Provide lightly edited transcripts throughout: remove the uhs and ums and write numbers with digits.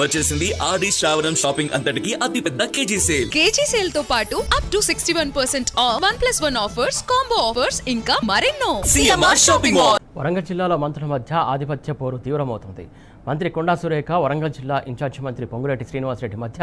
వచ్చేసింది ఆది శ్రావణం షాపింగ్ అంతటికి అతిపెద్ద కేజీ సేల్. కేజీ సేల్ తో పాటు up to 61% of 1+1 offers, combo offers ఇంకా మరెన్నో. CMR shopping mall. వరంగల్ జిల్లాలో మంత్రుల మధ్య ఆధిపత్య పోరు తీవ్రమవుతుంది. మంత్రి కొండా సురేఖ, వరంగల్ జిల్లా ఇన్ఛార్జి మంత్రి పొంగులేటి శ్రీనివాసరెడ్డి మధ్య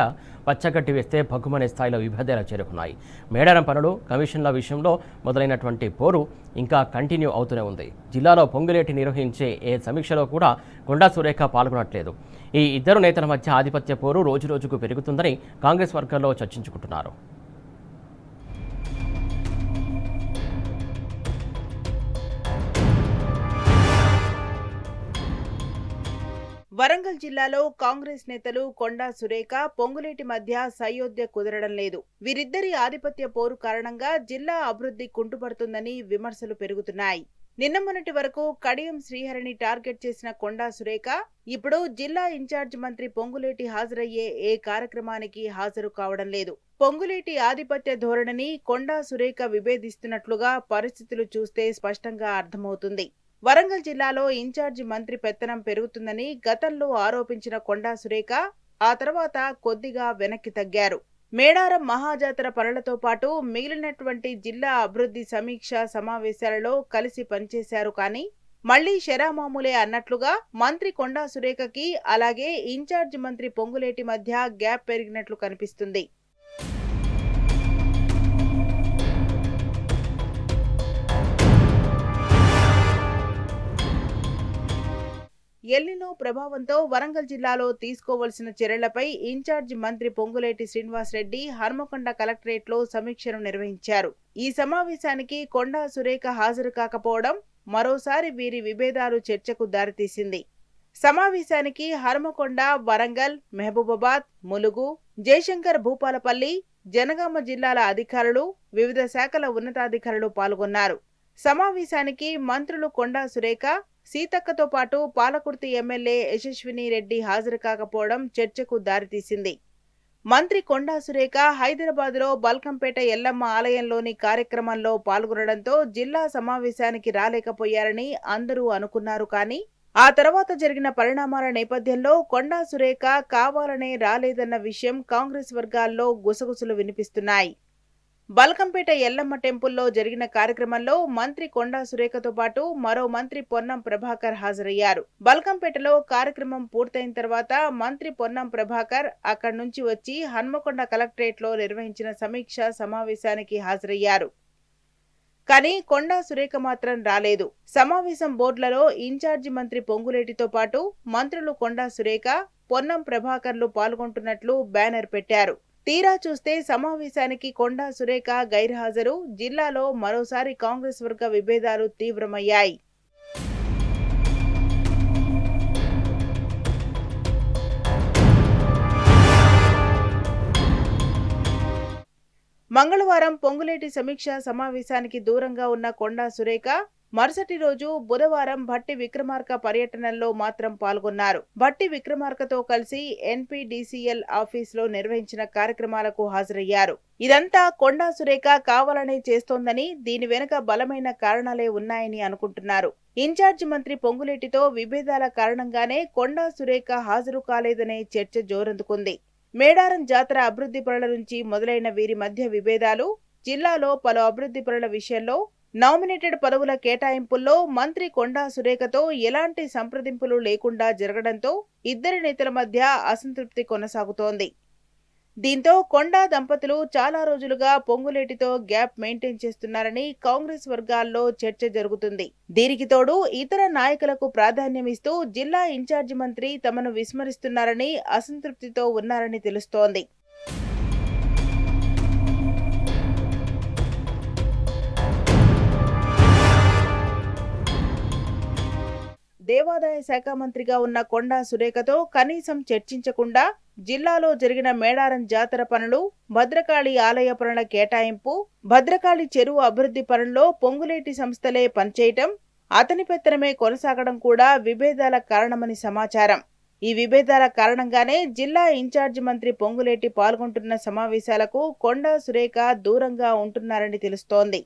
పచ్చగడ్డి వేస్తే భగ్గుమనే స్థాయిలో విభేదాలు చేరుకున్నాయి. మేడారం పనులు, కమిషన్ల విషయంలో మొదలైనటువంటి పోరు ఇంకా కంటిన్యూ అవుతూనే ఉంది. జిల్లాలో పొంగులేటి నిర్వహించే ఏ సమీక్షలో కూడా కొండా సురేఖ పాల్గొనట్లేదు. ఈ ఇద్దరు నేతల మధ్య ఆధిపత్య పోరు రోజురోజుకు పెరుగుతుందని కాంగ్రెస్ వర్గాల్లో చర్చించుకుంటున్నారు. వరంగల్ జిల్లాలో కాంగ్రెస్ నేతలు కొండా సురేఖ, పొంగులేటి మధ్య సయోధ్య కుదరడం లేదు. వీరిద్దరి ఆధిపత్య పోరు కారణంగా జిల్లా అభివృద్ధి కుంటుపడుతుందని విమర్శలు పెరుగుతున్నాయి. నిన్న మొన్నటి వరకు కడియం శ్రీహరిని టార్గెట్ చేసిన కొండా సురేఖ ఇప్పుడు జిల్లా ఇన్ఛార్జ్ మంత్రి పొంగులేటి హాజరయ్యే ఏ కార్యక్రమానికి హాజరు కావడం లేదు. పొంగులేటి ఆధిపత్య ధోరణిని కొండా సురేఖ విభేదిస్తున్నట్లుగా పరిస్థితులు చూస్తే స్పష్టంగా అర్థమవుతుంది. వరంగల్ జిల్లాలో ఇన్ఛార్జి మంత్రి పెత్తనం పెరుగుతుందని గతంలో ఆరోపించిన కొండా సురేఖ ఆ తర్వాత కొద్దిగా వెనక్కి తగ్గారు. మేడారం మహాజాతర పనులతో పాటు మిగిలినటువంటి జిల్లా అభివృద్ధి సమీక్ష సమావేశాలలో కలిసి పనిచేశారు. కానీ మళ్లీ శరామామూలే అన్నట్లుగా మంత్రి కొండా సురేఖకి అలాగే ఇన్ఛార్జి మంత్రి పొంగులేటి మధ్య గ్యాప్ పెరిగినట్లు కనిపిస్తుంది. ఎల్నినో ప్రభావంతో వరంగల్ జిల్లాలో తీసుకోవలసిన చర్యలపై ఇన్ఛార్జి మంత్రి పొంగులేటి శ్రీనివాసరెడ్డి హన్మకొండ కలెక్టరేట్లో సమీక్షను నిర్వహించారు. ఈ సమావేశానికి కొండా సురేఖ హాజరు కాకపోవడం మరోసారి వీరి విభేదాలు చర్చకు దారితీసింది. సమావేశానికి హన్మకొండ, వరంగల్, మహబూబాబాద్, ములుగు, జయశంకర్ భూపాలపల్లి, జనగామ జిల్లాల అధికారులు, వివిధ శాఖల ఉన్నతాధికారులు పాల్గొన్నారు. సమావేశానికి మంత్రులు కొండా సురేఖ, సీతక్కతో పాటు పాలకుర్తి ఎమ్మెల్యే యశస్విని రెడ్డి హాజరు కాకపోవడం చర్చకు దారితీసింది. మంత్రి కొండా సురేఖ హైదరాబాద్లో బల్కంపేట ఎల్లమ్మ ఆలయంలోని కార్యక్రమంలో పాల్గొనడంతో జిల్లా సమావేశానికి రాలేకపోయారని అందరూ అనుకున్నారు. కానీ ఆ తర్వాత జరిగిన పరిణామాల నేపథ్యంలో కొండా సురేఖ కావాలనే రాలేదన్న విషయం కాంగ్రెస్ వర్గాల్లో గుసగుసలు వినిపిస్తున్నాయి. బల్కంపేట ఎల్లమ్మ టెంపుల్లో జరిగిన కార్యక్రమంలో మంత్రి కొండా సురేఖతో పాటు మరో మంత్రి పొన్నం ప్రభాకర్ హాజరయ్యారు. బల్కంపేటలో కార్యక్రమం పూర్తయిన తర్వాత మంత్రి పొన్నం ప్రభాకర్ అక్కడి నుంచి వచ్చి హన్మకొండ కలెక్టరేట్లో నిర్వహించిన సమీక్ష సమావేశానికి హాజరయ్యారు. కానీ కొండా సురేఖ మాత్రం రాలేదు. సమావేశం బోర్డులలో ఇన్ఛార్జి మంత్రి పొంగులేటితో పాటు మంత్రులు కొండా సురేఖ, పొన్నం ప్రభాకర్లు పాల్గొంటున్నట్లు బ్యానర్ పెట్టారు. తీరా చూస్తే సమావేశానికి కొండా సురేఖ గైర్హాజరు. జిల్లాలో మరోసారి కాంగ్రెస్ వర్గ విభేదాలు తీవ్రమయ్యాయి. మంగళవారం పొంగులేటి సమీక్ష సమావేశానికి దూరంగా ఉన్న కొండా సురేఖ మరుసటి రోజు బుధవారం భట్టి విక్రమార్క పర్యటనలో మాత్రం పాల్గొన్నారు. భట్టి విక్రమార్కతో కలిసి ఎన్పీడీసీఎల్ ఆఫీసులో నిర్వహించిన కార్యక్రమాలకు హాజరయ్యారు. ఇదంతా కొండా సురేఖ కావాలనే చేస్తోందని, దీని వెనుక బలమైన కారణాలే ఉన్నాయని అనుకుంటున్నారు. ఇన్ఛార్జి మంత్రి పొంగులేటితో విభేదాల కారణంగానే కొండా సురేఖ హాజరు కాలేదనే చర్చ జోరందుకుంది. మేడారం జాతర అభివృద్ధి పనుల నుంచి మొదలైన వీరి మధ్య విభేదాలు జిల్లాలో పలు అభివృద్ధి పనుల విషయంలో, నామినేటెడ్ పదవుల కేటాయింపుల్లో మంత్రి కొండా సురేఖతో ఎలాంటి సంప్రదింపులు లేకుండా జరగడంతో ఇద్దరి నేతల మధ్య అసంతృప్తి కొనసాగుతోంది. దీంతో కొండా దంపతులు చాలా రోజులుగా పొంగులేటితో గ్యాప్ మెయింటైన్ చేస్తున్నారని కాంగ్రెస్ వర్గాల్లో చర్చ జరుగుతుంది. దీనికి తోడు ఇతర నాయకులకు ప్రాధాన్యమిస్తూ జిల్లా ఇన్ఛార్జి మంత్రి తమను విస్మరిస్తున్నారని అసంతృప్తితో ఉన్నారని తెలుస్తోంది. దేవాదాయ శాఖ మంత్రిగా ఉన్న కొండా సురేఖతో కనీసం చర్చించకుండా జిల్లాలో జరిగిన మేడారం జాతర పనులు, భద్రకాళి ఆలయ పనుల కేటాయింపు, భద్రకాళి చెరువు అభివృద్ధి పనుల్లో పొంగులేటి సంస్థలే పనిచేయటం, అతని పెత్తనమే కొనసాగడం కూడా విభేదాల కారణమని సమాచారం. ఈ విభేదాల కారణంగానే జిల్లా ఇన్ఛార్జి మంత్రి పొంగులేటి పాల్గొంటున్న సమావేశాలకు కొండా సురేఖ దూరంగా ఉంటున్నారని తెలుస్తోంది.